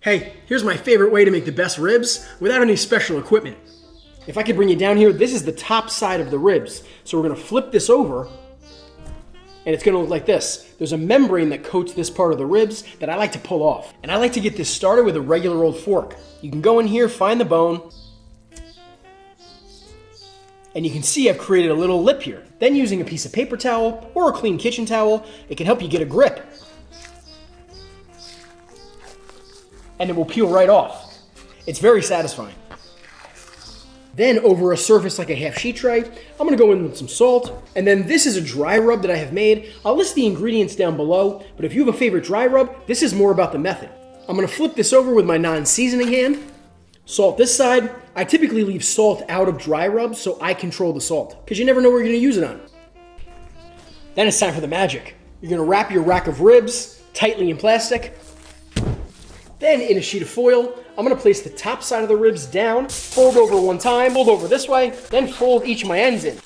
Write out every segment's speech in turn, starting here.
Hey, here's my favorite way to make the best ribs without any special equipment. If I could bring you down here, this is the top side of the ribs. So we're gonna flip this over and it's gonna look like this. There's a membrane that coats this part of the ribs that I like to pull off. And I like to get this started with a regular old fork. You can go in here, find the bone, and you can see I've created a little lip here. Then using a piece of paper towel or a clean kitchen towel, it can help you get a grip. And it will peel right off. It's very satisfying. Then over a surface like a half sheet tray, I'm gonna go in with some salt. And then this is a dry rub that I have made. I'll list the ingredients down below, but if you have a favorite dry rub, this is more about the method. I'm gonna flip this over with my non-seasoning hand, salt this side. I typically leave salt out of dry rubs so I control the salt, because you never know where you're gonna use it on. Then it's time for the magic. You're gonna wrap your rack of ribs tightly in plastic. Then in a sheet of foil, I'm gonna place the top side of the ribs down, fold over one time, fold over this way, then fold each of my ends in.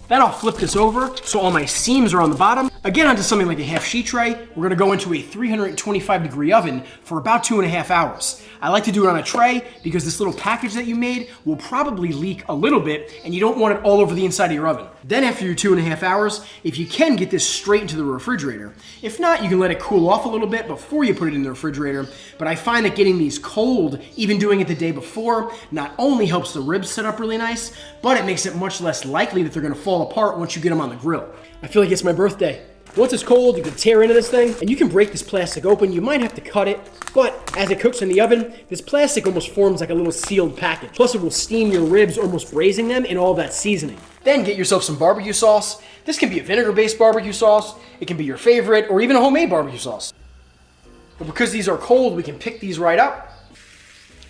Then I'll flip this over so all my seams are on the bottom. Again, onto something like a half sheet tray, we're gonna go into a 325-degree oven for about 2.5 hours. I like to do it on a tray because this little package that you made will probably leak a little bit and you don't want it all over the inside of your oven. Then after your 2.5 hours, if you can, get this straight into the refrigerator. If not, you can let it cool off a little bit before you put it in the refrigerator. But I find that getting these cold, even doing it the day before, not only helps the ribs set up really nice, but it makes it much less likely that they're gonna fall apart once you get them on the grill. I feel like it's my birthday. Once it's cold, you can tear into this thing and you can break this plastic open. You might have to cut it, but as it cooks in the oven, this plastic almost forms like a little sealed package. Plus it will steam your ribs, almost braising them in all that seasoning. Then get yourself some barbecue sauce. This can be a vinegar-based barbecue sauce. It can be your favorite or even a homemade barbecue sauce. But because these are cold, we can pick these right up.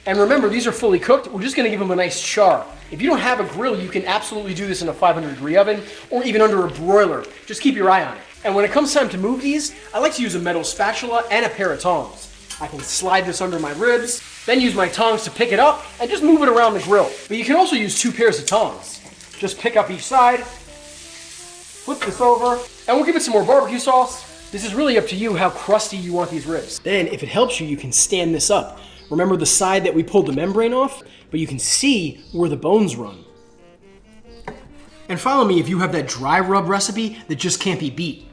And remember, these are fully cooked. We're just gonna give them a nice char. If you don't have a grill, you can absolutely do this in a 500-degree oven or even under a broiler. Just keep your eye on it. And when it comes time to move these, I like to use a metal spatula and a pair of tongs. I can slide this under my ribs, then use my tongs to pick it up and just move it around the grill. But you can also use 2 pairs of tongs. Just pick up each side, flip this over, and we'll give it some more barbecue sauce. This is really up to you how crusty you want these ribs. Then if it helps you, you can stand this up. Remember the side that we pulled the membrane off? But you can see where the bones run. And follow me if you have that dry rub recipe that just can't be beat.